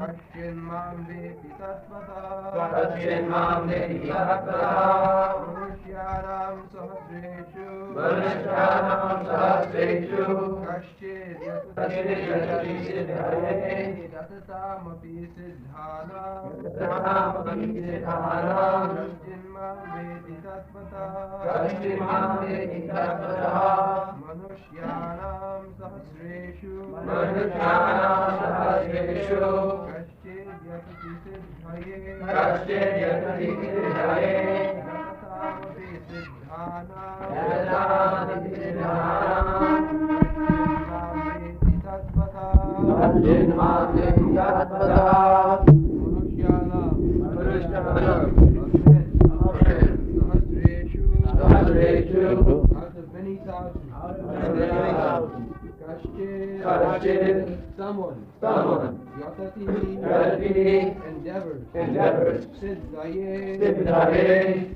Kashchinmam veti tatvata Kashchinmam veti tatvata Manushyanam sahasreshu Kashchid yatati siddhaye Yatataamapi siddhanam Kashchinmam veti tatvata Manushyanam sahasreshu Kashchid yatati siddhaye Yatataamapi siddhanam Kashchinmam veti tatvata Sahasreshu out of many thousands Kashchid someone Yatati endeavors Siddhaye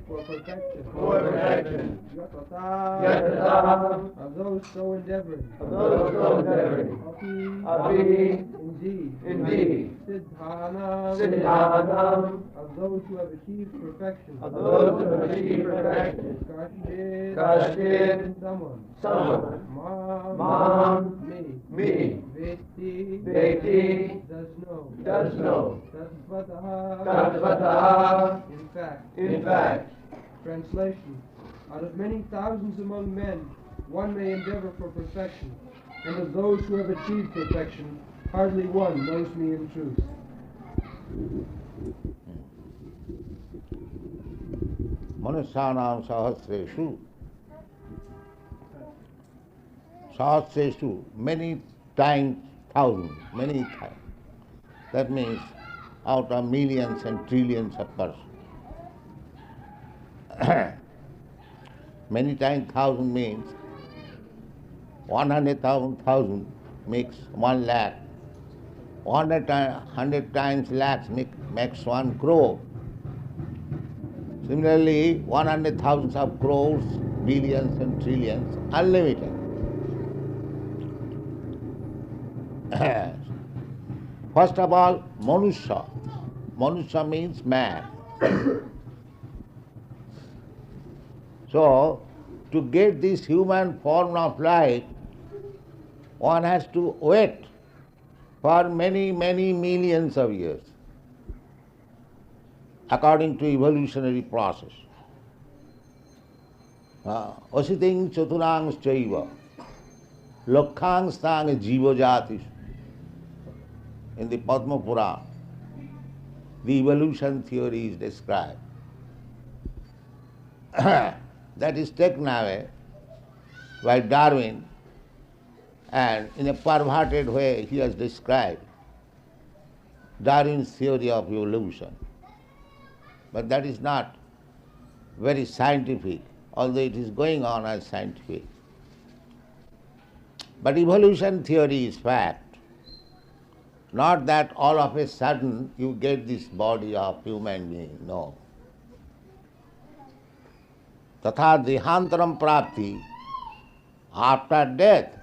for perfection Yatata of those so endeavoring Api indeed Siddhanam of those who have achieved perfection Kashchid someone Mam me Veti does know Tatvataha in fact Translation out of many thousands among men one may endeavor for perfection, and of those who have achieved perfection hardly one knows me in truth. Manusyanam sahasreshu, many times thousands, many times. That means out of millions and trillions of persons. Many times thousand means 100,000 makes 1 lakh. 100 times lakhs makes 1 crore. Similarly, 100,000 of crores, billions and trillions, unlimited. First of all, Manusya. Manusya means man. So, to get this human form of life, one has to wait for many, many millions of years, according to evolutionary process. Asiting chaturang chaiva, lakhang stang jiva jatis. In the Padma Purana, the evolution theory is described. That is taken away by Darwin, and in a perverted way he has described Darwin's theory of evolution. But that is not very scientific, although it is going on as scientific. But evolution theory is fact. Not that all of a sudden you get this body of human being, no. Tatha dehantaram prapti, after death,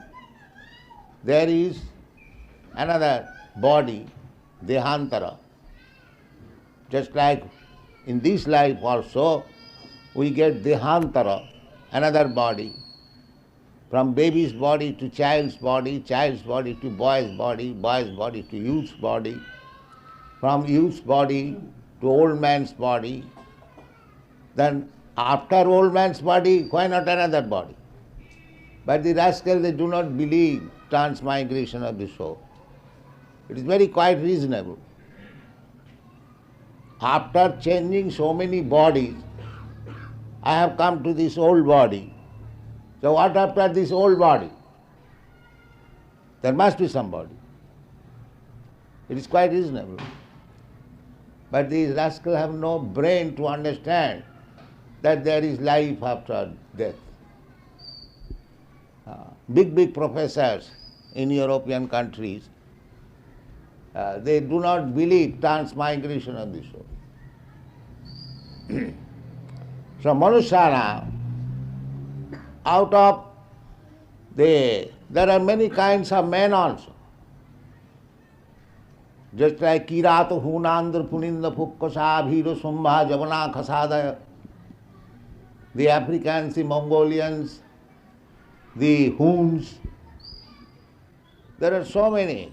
there is another body, dehantara. Just like in this life also, we get dehantara, another body. From baby's body to child's body to boy's body to youth's body, from youth's body to old man's body. Then after old man's body, why not another body? But the rascals, they do not believe transmigration of the soul. It is very quite reasonable. After changing so many bodies, I have come to this old body. So what after this old body? There must be somebody. It is quite reasonable. But these rascals have no brain to understand that there is life after death. Big professors in European countries, they do not believe transmigration of the soul. So Manushana, out of the there are many kinds of men also. Just like Kirato, Hunandra, Puninda, Pukkasa, Bhiro, Sumbha, Javana, Khasada, the Africans, the Mongolians, the Huns. There are so many.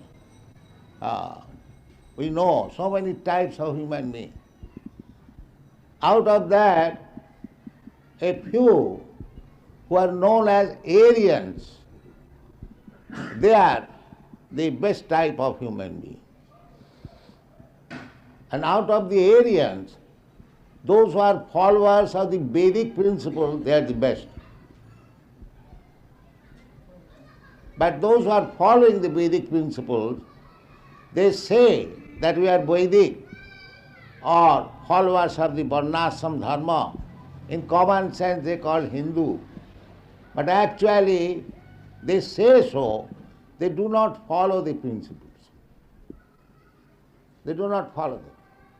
We know so many types of human beings. Out of that, a few who are known as Aryans, they are the best type of human being. And out of the Aryans, those who are followers of the Vedic principle, they are the best. But those who are following the Vedic principles, they say that we are Vedic or followers of the Varnashram Dharma. In common sense they call Hindu. But actually they say so, they do not follow the principles. They do not follow them.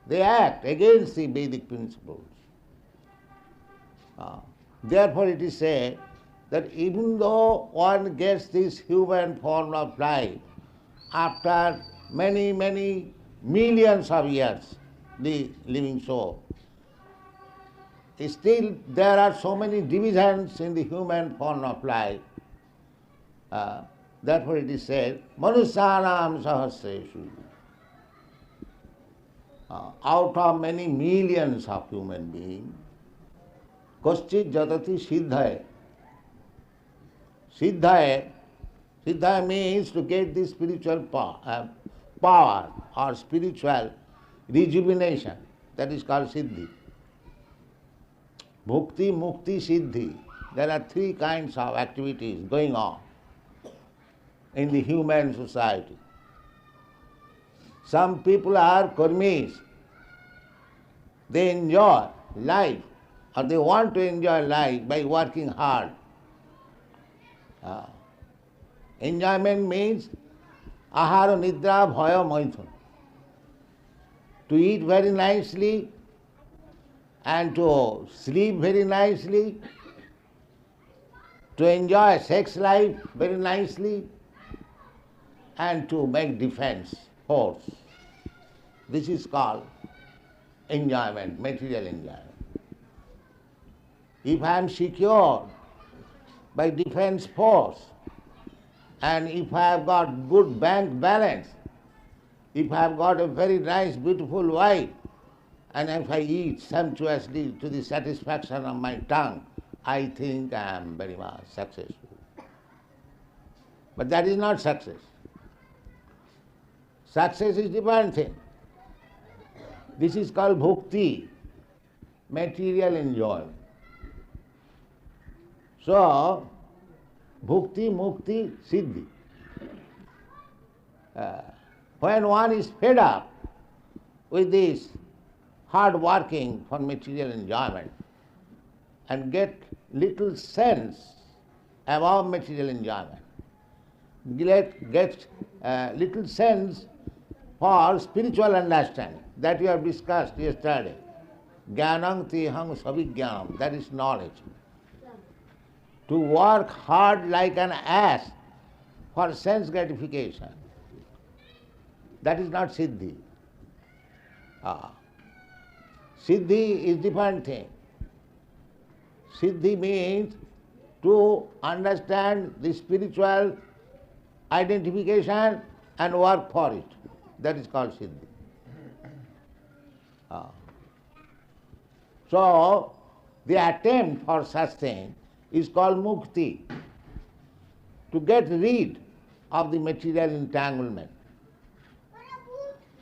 They act against the Vedic principles. Therefore it is said that even though one gets this human form of life after many, many millions of years, the living soul, still there are so many divisions in the human form of life. Therefore it is said, Manusyanam Sahasreshu. Out of many millions of human beings, Koschit Jatati Siddhaya. Siddhaya means to get the spiritual power or spiritual rejuvenation. That is called Siddhi. Bhukti, Mukti, Siddhi. There are three kinds of activities going on in the human society. Some people are karmis. They enjoy life, or they want to enjoy life by working hard. Enjoyment means ahara, nidra, bhaya, maithun. To eat very nicely and to sleep very nicely, to enjoy sex life very nicely, and to make defense force. This is called enjoyment, material enjoyment. If I am secure by defense force, and if I have got good bank balance, if I have got a very nice, beautiful wife, and if I eat sumptuously to the satisfaction of my tongue, I think I am very much successful. But that is not success. Success is different thing. This is called bhakti, material enjoyment. So, bhukti, mukti, siddhi. When one is fed up with this hard working for material enjoyment and get little sense about material enjoyment, get little sense for spiritual understanding, that we have discussed yesterday. Jnanam tiham savijnanam, that is knowledge. To work hard like an ass for sense gratification, that is not siddhi. Siddhi is different thing. Siddhi means to understand the spiritual identification and work for it. That is called siddhi. So, the attempt for such thing is called mukti, to get rid of the material entanglement.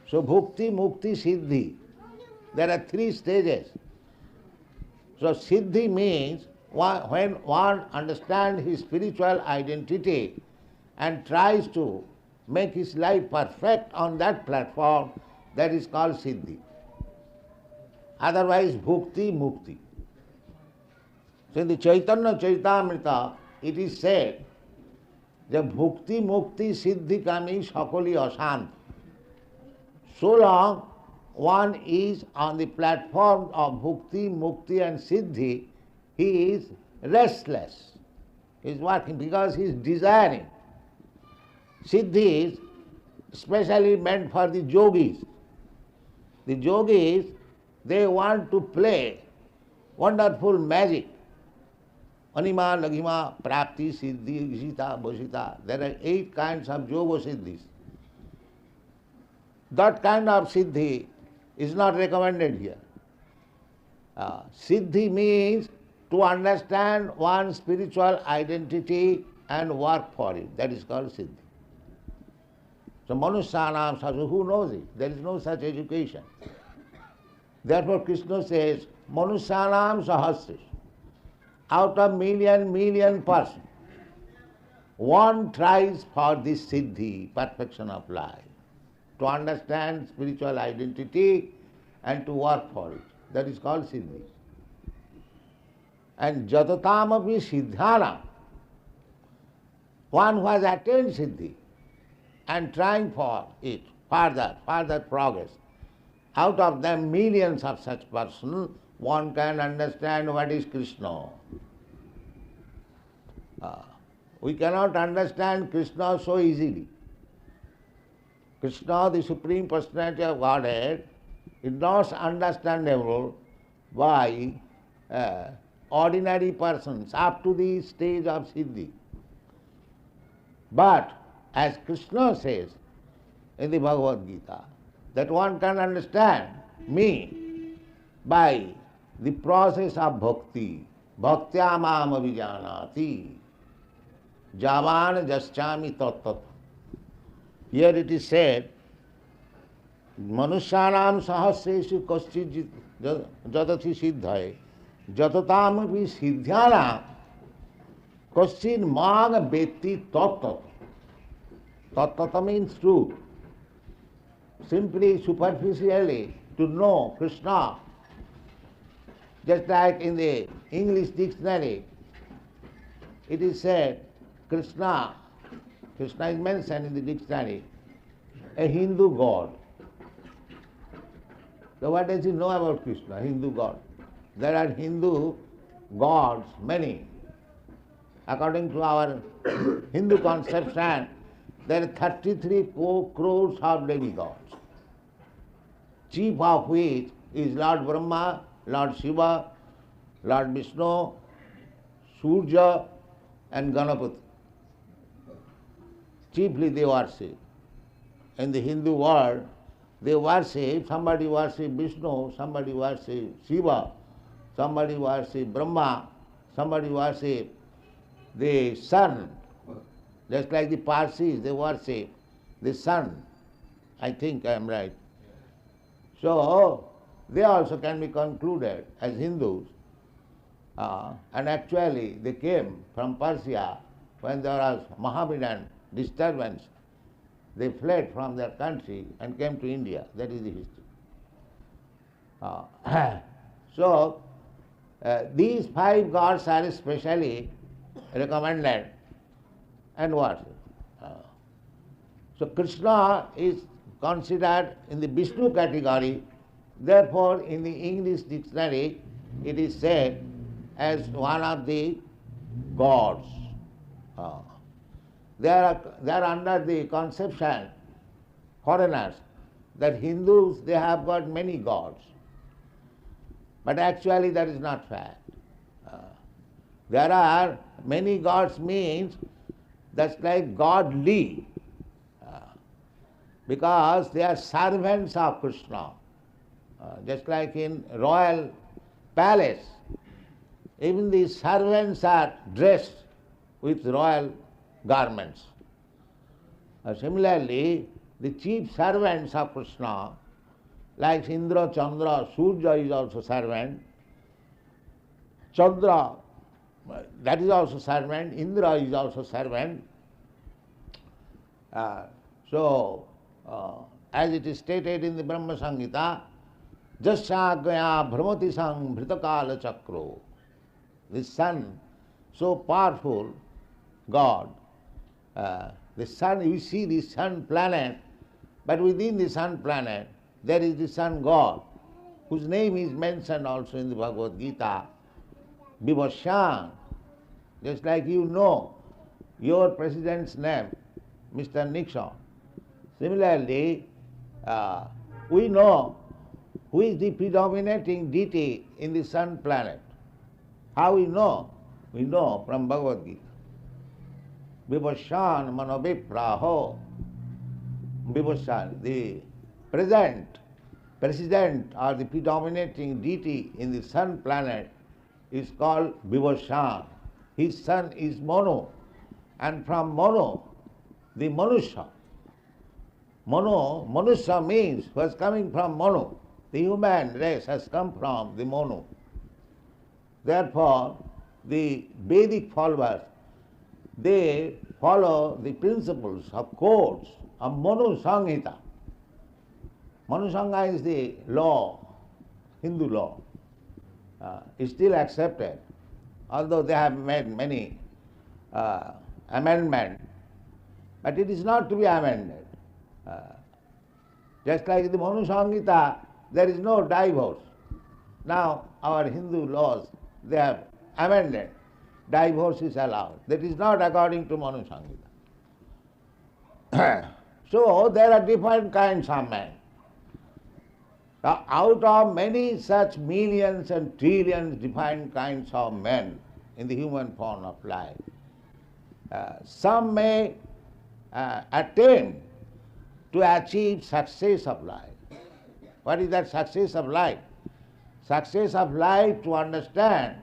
So, bhukti, mukti, siddhi. There are three stages. So, siddhi means when one understands his spiritual identity and tries to make his life perfect on that platform, that is called siddhi. Otherwise, bhukti, mukti. So in the Chaitanya Charitamrita, it is said that bhukti, mukti, siddhi kami sakali asant. So long one is on the platform of bhukti, mukti and siddhi, he is restless. He is working because he is desiring Siddhi is specially meant for the yogis. The yogis, they want to play wonderful magic. Anima, Laghima, Prapti, Siddhi, Ishita, Bhusita. There are 8 kinds of yoga siddhis. That kind of siddhi is not recommended here. Siddhi means to understand one's spiritual identity and work for it. That is called siddhi. So Manusyanam Sasu, who knows it? There is no such education. Therefore Krishna says, Manusyanam Sahasris. Out of million persons, one tries for this siddhi, perfection of life, to understand spiritual identity and to work for it. That is called siddhi. And jatatamapi siddhana, one who has attained siddhi and trying for it, further progress. Out of them millions of such persons, one can understand what is Krishna. We cannot understand Krishna so easily. Krishna, the Supreme Personality of Godhead, is not understandable by ordinary persons up to the stage of Siddhi. But, as Krishna says in the Bhagavad Gita, that one can understand me by the process of bhakti. Bhaktya mam avijanati. Javan jaschami tat. Here it is said, Manusyanam sahasresu kaschid jatati siddhaye jatatamapi siddhyana kaschid mang beti tat. Tat means truth. Simply, superficially, to know Krishna. Just like in the English dictionary, it is said, Krishna is mentioned in the dictionary, a Hindu god. So what does he know about Krishna, Hindu god? There are Hindu gods, many. According to our Hindu conception, there are 33 crores of demigods, chief of which is Lord Brahma, Lord Shiva, Lord Vishnu, Surya and Ganapati. Chiefly they worship. In the Hindu world, they worship, somebody worship Vishnu, somebody worship Shiva, somebody worship Brahma, somebody worship the sun. Just like the Parsis, they worship the sun. I think I am right. So, they also can be concluded as Hindus. And actually, they came from Persia when there was Mohammedan disturbance. They fled from their country and came to India. That is the history. So, these 5 gods are especially recommended and worship. So Krishna is considered in the Vishnu category. Therefore, in the English dictionary, it is said as one of the gods. They are under the conception, foreigners, that Hindus, they have got many gods. But actually that is not fact. There are many gods means that's like godly, because they are servants of Krishna. Just like in royal palace, even the servants are dressed with royal garments. Similarly, the chief servants of Krishna, like Indra, Chandra, Surya is also servant, Chandra, that is also servant, Indra is also servant. As it is stated in the Brahma Samhita, Jasyagaya Brahmati Sang Bhritakala Chakro. The sun, so powerful God. The sun, you see the sun planet, but within the sun planet there is the sun God, whose name is mentioned also in the Bhagavad Gita, Vivasyan. Just like you know your president's name, Mr. Nixon. Similarly, we know who is the predominating deity in the sun planet. How we know? We know from Bhagavad Gita. Vivashan manovipraho. Vivashan, the president or the predominating deity in the sun planet is called Vivashan. His son is Manu, and from Manu, the Manusha. Manusha means was coming from Manu. The human race has come from the Manu. Therefore, the Vedic followers, they follow the principles of codes of Manu Samhita. Manu Samhita is the law, Hindu law. Is still accepted, although they have made many amendments, but it is not to be amended. Just like the Manu Samhita, there is no divorce. Now our Hindu laws, they have amended. Divorce is allowed. That is not according to Manu Samhita. So there are different kinds of men. Out of many such millions and trillions different kinds of men in the human form of life, some may attain to achieve success of life. What is that success of life? Success of life to understand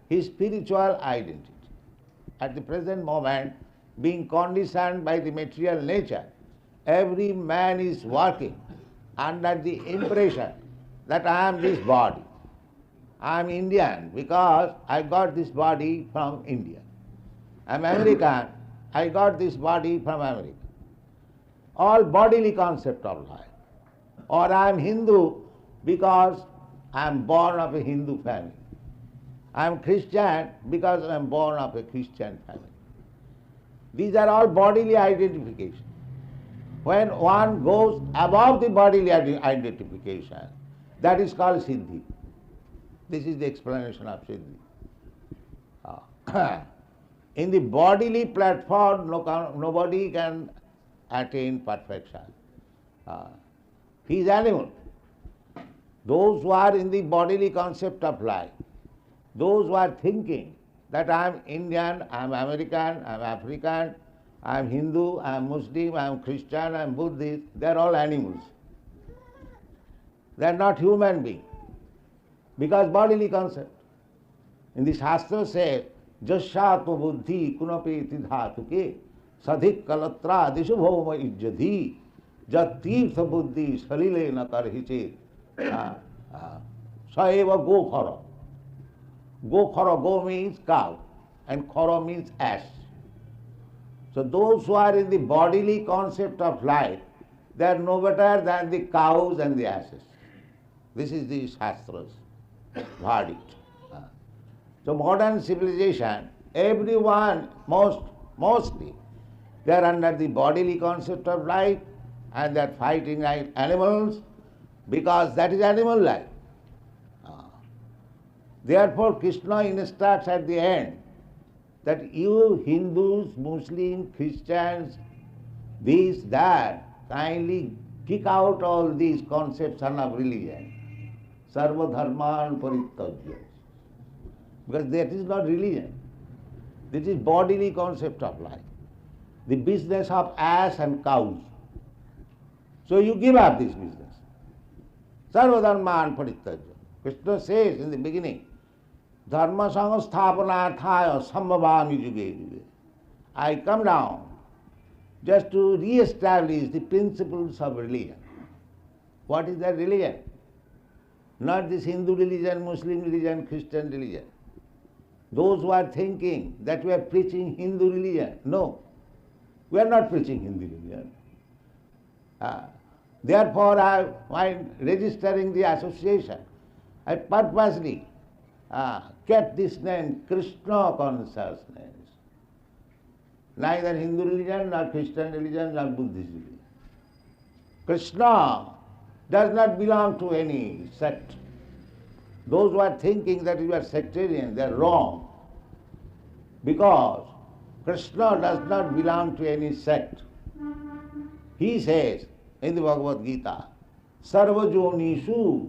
his spiritual identity. At the present moment, being conditioned by the material nature, every man is working under the impression that I am this body. I am Indian because I got this body from India. I am American, I got this body from America. All bodily concept of life. Or I am Hindu because I am born of a Hindu family. I am Christian because I am born of a Christian family. These are all bodily identifications. When one goes above the bodily identification, that is called Siddhi. This is the explanation of Siddhi. In the bodily platform, nobody can attain perfection. He is animal. Those who are in the bodily concept of life, those who are thinking that I am Indian, I am American, I am African, I am Hindu, I am Muslim, I am Christian, I am Buddhist, they are all animals. They are not human beings. Because bodily concept. In the Shastra says, Jashatma buddhi kunape tidhatuke sadhik kalatra dishubhoma ijjadhi jatirtha buddhi salile na karhiche saeva go khara. Go khara, go means cow, and khara means ass. So those who are in the bodily concept of life, they are no better than the cows and the asses. This is the Shastra's verdict. So modern civilization, everyone, mostly, they are under the bodily concept of life and they are fighting like animals because that is animal life. Therefore Krishna instructs at the end that you Hindus, Muslims, Christians, this, that, kindly kick out all these conceptions of religion. Sarva dharman parityajya. Because that is not religion. This is bodily concept of life. The business of ass and cows. So you give up this business. Sarva dharman parityajya. Krishna says in the beginning, Dharma samasthapanarthaya sambhavami juge juge. I come down just to re-establish the principles of religion. What is that religion? Not this Hindu religion, Muslim religion, Christian religion. Those who are thinking that we are preaching Hindu religion, no, we are not preaching Hindu religion. Therefore, while registering the association, I purposely kept this name Krishna consciousness. Neither Hindu religion, nor Christian religion, nor Buddhist religion. Krishna does not belong to any sect. Those who are thinking that you are sectarian, they are wrong. Because Krishna does not belong to any sect. He says in the Bhagavad Gita, Sarvajonishu,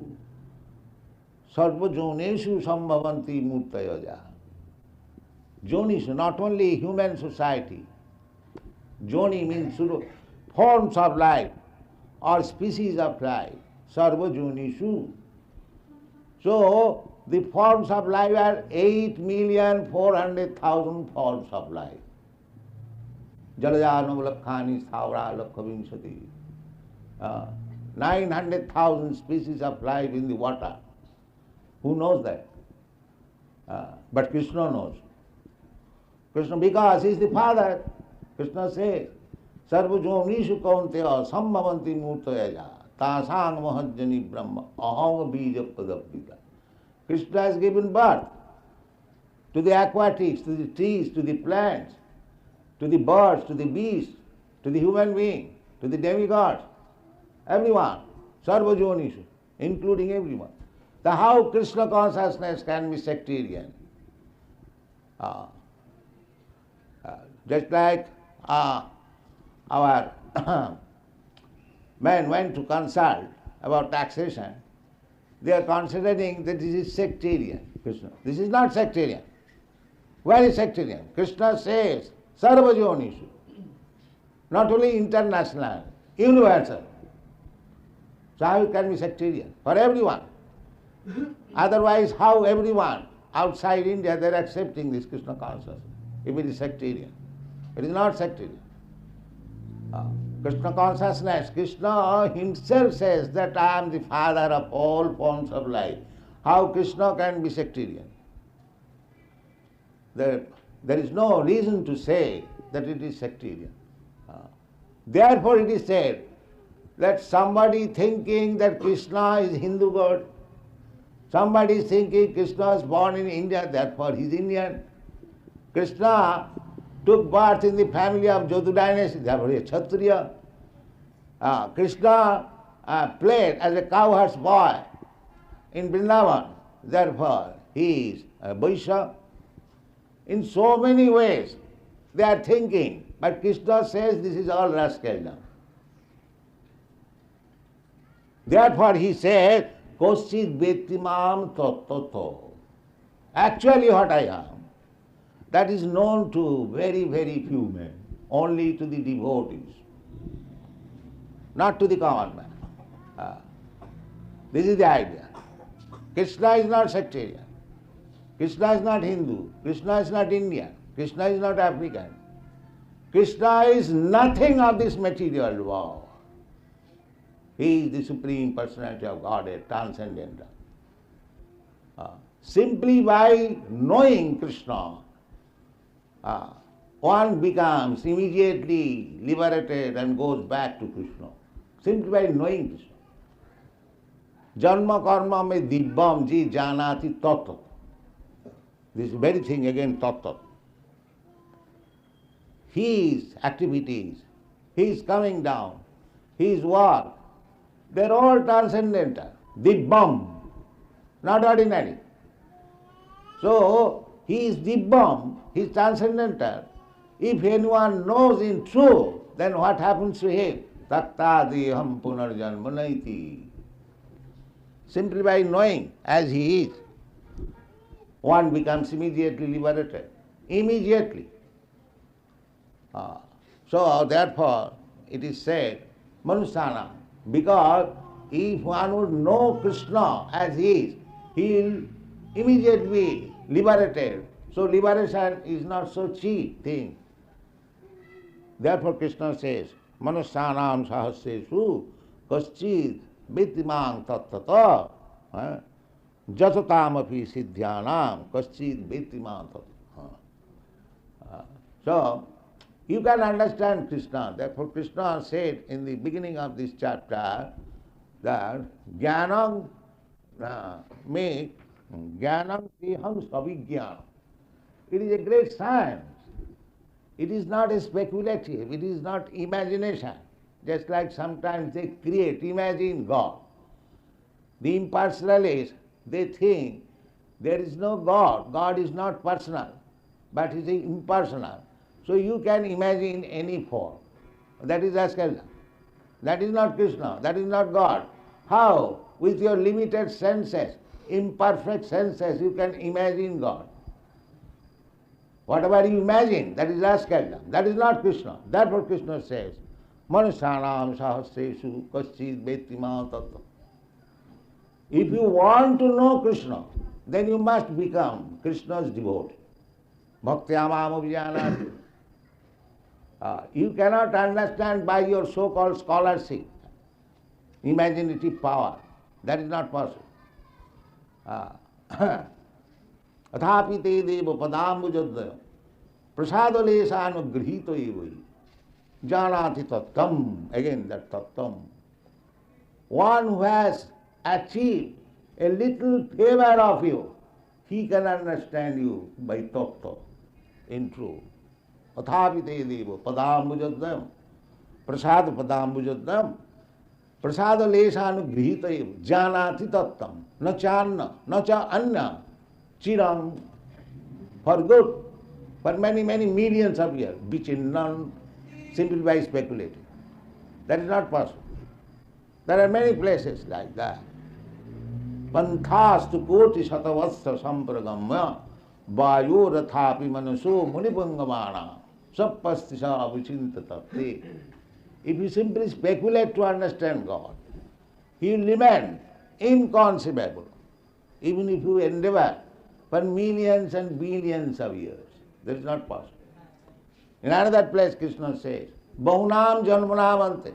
Sarvajoneshu Sambhavanti Murtayaja. Jonishu, not only human society. Joni means forms of life or species of life. Sarvajonishu. So, the forms of life are 8,400,000 forms of life. Jalajanam Lakhani Thavra Lakhavinsati. 900,000 species of life in the water. Who knows that? But Krishna knows. Krishna, because he is the Father, Krishna says, Sarvajonishu kaunteya sambhavanti murtayaja tasang mahajjani brahma aham bija padapita. Krishna has given birth to the aquatics, to the trees, to the plants, to the birds, to the beasts, to the human being, to the demigods, everyone, Sarvajonishu, including everyone. So how Krishna consciousness can be sectarian? Just like our men went to consult about taxation, they are considering that this is sectarian. Krishna, this is not sectarian. Where is sectarian? Krishna says, Sarvajonishu, not only international, universal. So how it can be sectarian? For everyone. Otherwise, how everyone outside India, they are accepting this Krishna consciousness, if it is sectarian? It is not sectarian. Krishna consciousness, Krishna himself says that I am the father of all forms of life. How Krishna can be sectarian? There is no reason to say that it is sectarian. Therefore it is said that somebody thinking that Krishna is Hindu god, somebody is thinking Krishna is born in India, therefore he is Indian. Krishna took birth in the family of Jadu dynasty, therefore he is Kshatriya. Krishna played as a cowherd's boy in Vrindavan, therefore he is a Vaishya. In so many ways they are thinking, but Krishna says this is all rascaldom. Therefore he says, Kosit Vetimam Tattato. Actually what I am, that is known to very, very few men, only to the devotees, not to the common man. This is the idea. Krishna is not sectarian. Krishna is not Hindu. Krishna is not Indian. Krishna is not African. Krishna is nothing of this material world. He is the Supreme Personality of Godhead, transcendental. Simply by knowing Krishna, one becomes immediately liberated and goes back to Krishna. Simply by knowing Krishna. Janma karma me dibbam ji janati tattva. This very thing again, tattva. His activities, his coming down, his work, they are all transcendental. Dibbam, not ordinary. So, he is dibbam, he is transcendental. If anyone knows in truth, then what happens to him? Tattadiham punarjanmanaiti. Simply by knowing as he is, one becomes immediately liberated. Immediately. So therefore it is said, Manusana, because if one would know Krishna as he is, he will immediately be liberated. So liberation is not so cheap thing. Therefore Krishna says, Manusanam sahasresu kaschid vitimang tattata jasatamapi siddhyanam kaschid vitimang tattata. So, you can understand Krishna. Therefore Krishna said in the beginning of this chapter that jnanam me jnanam tiham savijnanam. It is a great science. It is not a speculative, it is not imagination. Just like sometimes they imagine God. The impersonalists, they think there is no God. God is not personal, but it is impersonal. So you can imagine any form. That is rascaldom. That is not Krishna, that is not God. How? With your limited senses, imperfect senses, you can imagine God. Whatever you imagine, that is rascaldom. That is not Krishna. Therefore Krishna says, Manusyanam sahasreshu kaschid vetima tattva. If you want to know Krishna, then you must become Krishna's devotee. Bhaktyamam abhijanati. You cannot understand by your so-called scholarship, imaginative power. That is not possible. Athapi te deva padambujadaya prasadaleshanugrihito evai janati tattam. Again that tattam. One who has achieved a little favor of you, he can understand you by tattva, in truth. Athapi te deva padambujadayam prasad padambujadayam prasada leshanugrihita eva janati tattam na channa na cha anna chiram, for good, for many, many millions of years, which is none simply by speculating. That is not possible. There are many places like that. Panthastu koti satavastra sampragamya vayo rathapi manaso munipangamana sappastisa vichintatapte. If you simply speculate to understand God, He will remain inconceivable, even if you endeavor for millions and billions of years. That is not possible. In another place Krishna says, Bahunam janmanam ante.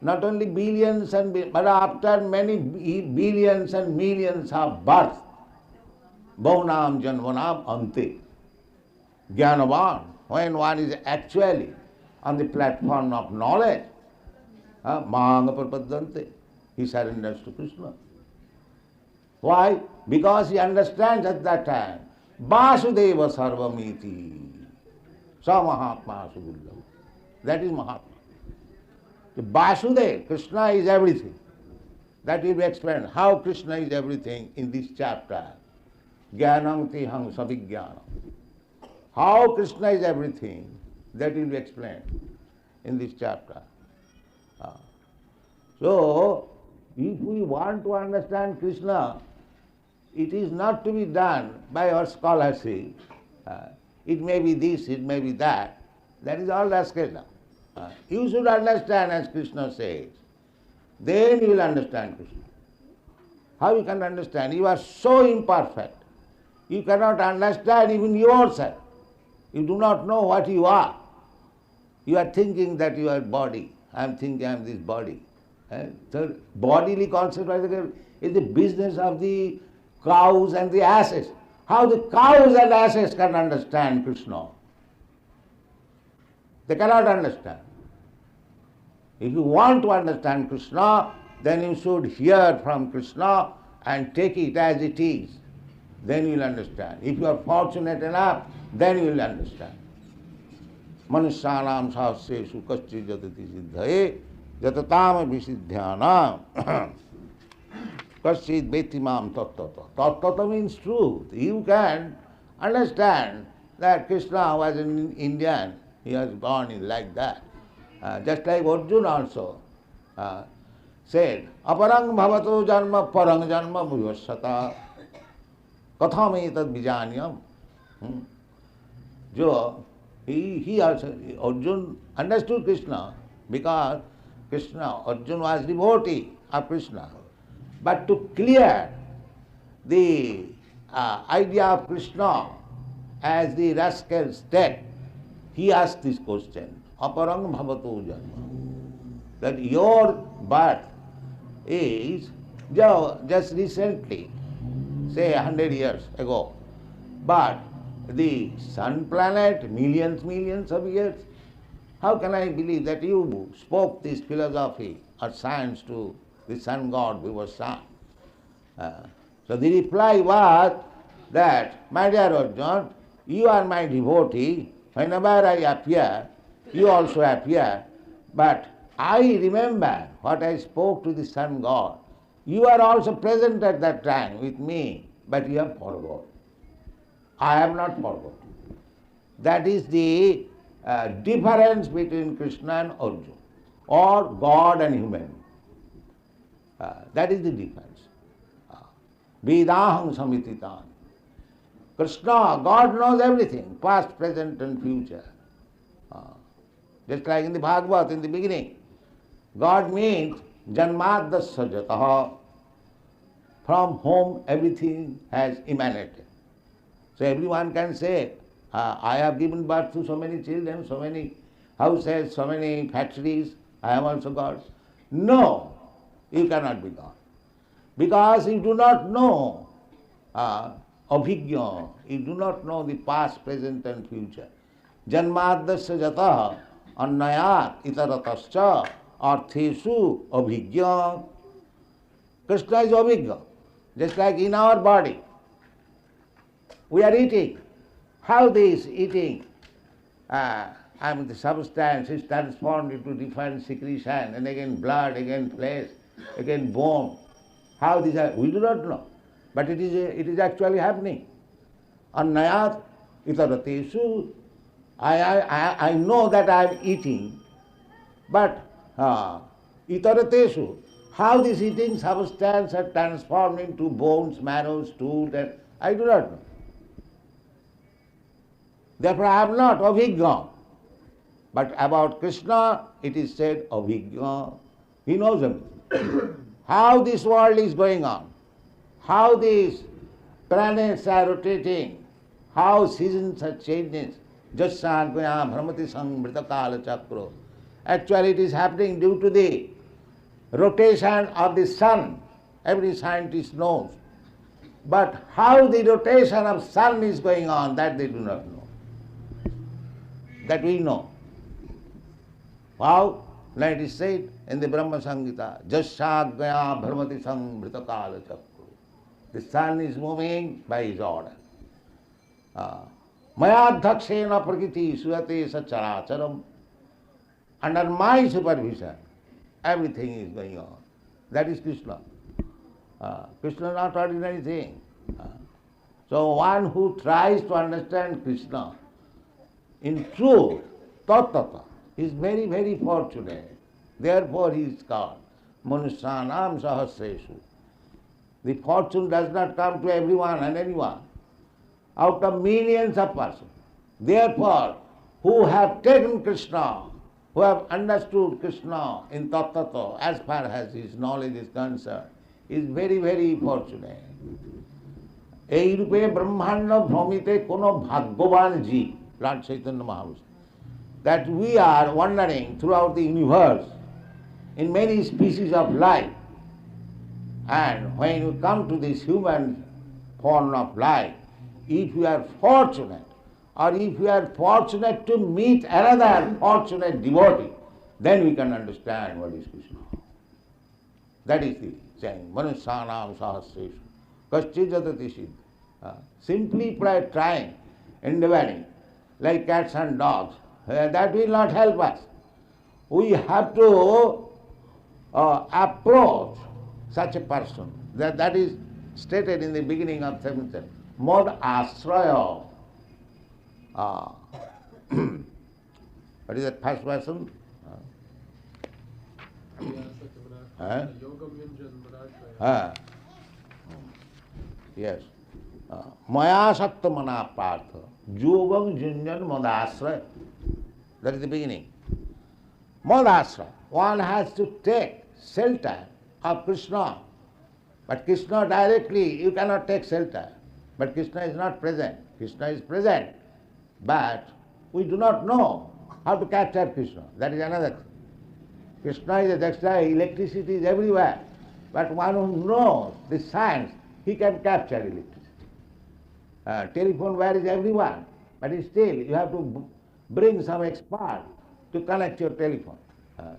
Not only billions and billions, but after many billions and millions of births, Bahunam janmanam ante. Jnanavan, when one is actually on the platform of knowledge, Mahanga prapaddante, he surrenders to Krishna. Why? Because he understands at that time, Vasudeva sarvamiti, sa Mahatma Sugullam. That is Mahatma. The Vasudeva, Krishna is everything. That will be explained. How Krishna is everything in this chapter. Jnanam tihang savijnanam. How Krishna is everything, that will be explained in this chapter. So, if we want to understand Krishna, it is not to be done by our scholarship. It may be this, it may be that. That is all rascaldom. You should understand as Krishna says. Then you will understand Krishna. How you can understand? You are so imperfect. You cannot understand even yourself. You do not know what you are. You are thinking that you are body. I am thinking I am this body. So bodily concept is the business of the cows and the asses. How the cows and asses can understand Krishna? They cannot understand. If you want to understand Krishna, then you should hear from Krishna and take it as it is. Then you will understand. If you are fortunate enough, then you will understand. Manusyanam sahasreshu kaschid jatati siddhaye jatatam visiddhyanam kaschid vetimam tattata. Tattata means truth. You can understand that Krishna was an Indian. He was born in like that. Just like Arjuna also said, aparang bhavato janma parang janma bhuvasata katham etad vijanyam. He also, Arjuna understood Krishna because Arjuna was devotee of Krishna. But to clear the idea of Krishna as the rascal state, he asked this question, aparang bhavato janma, that your birth is just recently, say 100 years ago, but the sun planet, millions of years, how can I believe that you spoke this philosophy or science to the sun god before sun? So the reply was that, my dear Arjuna, you are my devotee, whenever I appear, you also appear, but I remember what I spoke to the sun god. You are also present at that time with me, but you have forgot. I have not forgotten. That is the difference between Krishna and Arjuna, or God and human. That is the difference. Vedaham samititan. Krishna, God knows everything, past, present and future. Just like in the Bhagavad, in the beginning, God means janmadasya jataha, from whom everything has emanated. So everyone can say, I have given birth to so many children, so many houses, so many factories, I am also God. No, you cannot be God. Because you do not know abhigya, you do not know the past, present and future. Janmadasya jataha annayat itaratascha artheshu abhigya. Krishna is abhigya. Just like in our body, we are eating. How this eating, the substance is transformed into different secretion, and again blood, again flesh, again bone. How these are, we do not know. But it is actually happening. Annayat itaratesu. I know that I am eating, but itaratesu, how this eating substance are transformed into bones, marrow, stool, that I do not know. Therefore I am not abhigya. But about Krishna it is said abhigya. He knows everything. How this world is going on, how these planets are rotating, how seasons are changing. Jassagvaya bhramati samvrita kala chakra. Actually it is happening due to the rotation of the sun. Every scientist knows. But how the rotation of sun is going on, that they do not know. That we know. How? Like it is said in the Brahma Samhita, Jassagvaya bhramati samvrita kala chakra. The sun is moving by his order. Mayadhakshena prakriti suyate sacharacharam. Under my supervision, everything is going on. That is Krishna. Krishna is not ordinary thing. So one who tries to understand Krishna in truth, tattata, is very, very fortunate. Therefore he is called Manusyanam Sahasreshu. The fortune does not come to everyone and anyone. Out of millions of persons. Therefore, who have taken Krishna, who have understood Krishna in tattata, as far as his knowledge is concerned, is very, very fortunate. Ei rupe brahmanda bhramite kono bhagyavan ji, Lord Chaitanya Mahaprabhu, that we are wandering throughout the universe in many species of life. And when you come to this human form of life, if you are fortunate, or if you are fortunate to meet another fortunate devotee, then we can understand what is Krishna. That is the saying, Manusyanam Sahasreshu, Kaschijatati Siddha. Simply trying, endeavoring, like cats and dogs, that will not help us. We have to approach such a person. That is stated in the beginning of 7th chapter. Mod asraya. What is that first person? Yes. Maya sakta mana partha. Yogam junjan madasraya. That is the beginning. Madasraya. One has to take shelter of Krishna. But Krishna directly, you cannot take shelter. But Krishna is not present. Krishna is present. But we do not know how to capture Krishna. That is another thing. Krishna is extra, electricity is everywhere. But one who knows the science, he can capture electricity. Telephone wire is everywhere. But still, you have to bring some expert to connect your telephone.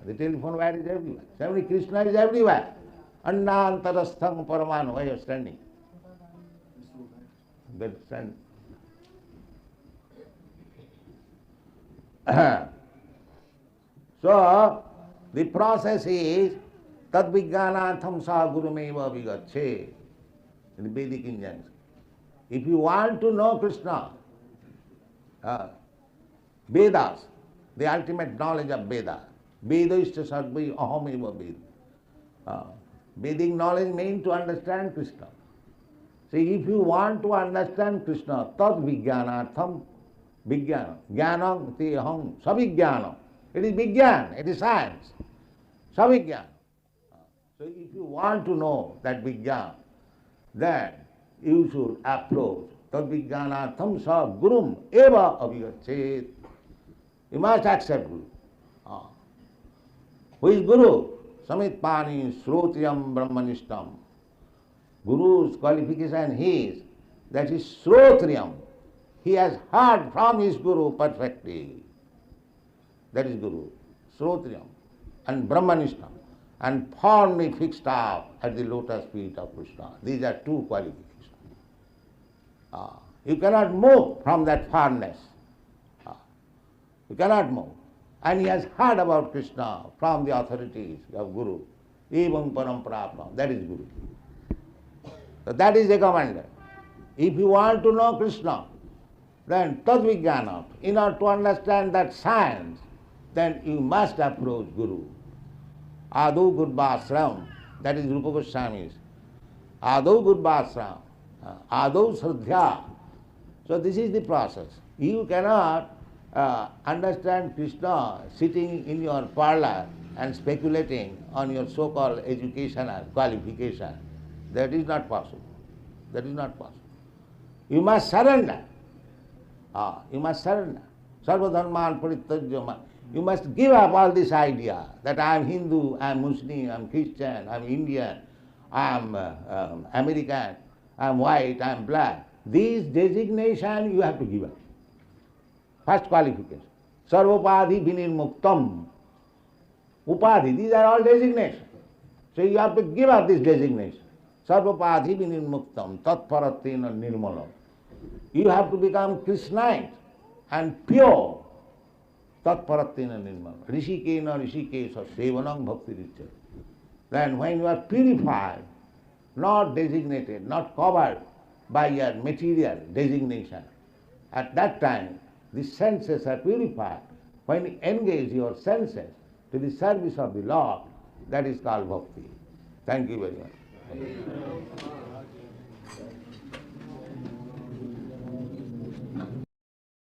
The telephone wire is everywhere. Suddenly Krishna is everywhere. Annantarastham paramanu. Why you are standing? That stand. So, the process is tadvijnanatham sa gurumeva vigache in the Vedic injunction. If you want to know Krishna, Vedas, the ultimate knowledge of Veda. Veda is to sarvai ahameva Veda. Vedic knowledge means to understand Krishna. See, if you want to understand Krishna, tad vijnanartham vijnana. Jnanam te aham savijnanam. It is Vijnan, it is science. Savijnana. So if you want to know that Vijnana, then you should approach tad vijnanartham sa gurum eva avigachet. You must accept Guru. Who is Guru? Samit pani srotriyam brahmanishtam. Guru's qualification is that is srotriyam. He has heard from his Guru perfectly. That is Guru. Srotriyam and brahmanishtam. And firmly fixed up at the lotus feet of Krishna. These are two qualifications. You cannot move from that firmness. You cannot move. And he has heard about Krishna from the authorities of Guru. Evam paramparapram. That is Guru. So that is recommended. If you want to know Krishna, then tadvijnana. In order to understand that science, then you must approach Guru. Adu Gurvasram, that is Rupa Goswami's. Adu Gurvasram, Adu Sraddha. So this is the process. You cannot understand Krishna sitting in your parlor and speculating on your so-called educational qualification. That is not possible. That is not possible. You must surrender. You must surrender. Sarvadharman parityajya. You must give up all this idea that I am Hindu, I am Muslim, I am Christian, I am Indian, I am American, I am white, I am black. These designations you have to give up. First qualification. Sarvopadhi vinirmuktam. Upadhi, these are all designations. So you have to give up this designation. Sarvopadhi vinirmuktam tatparatina nirmalam. You have to become Krishnite and pure. Tatparatina nirmalam. Rishikena rishikesha sevanam bhakti richya. Then when you are purified, not designated, not covered by your material designation, at that time the senses are purified. When you engage your senses to the service of the Lord, that is called bhakti. Thank you very much.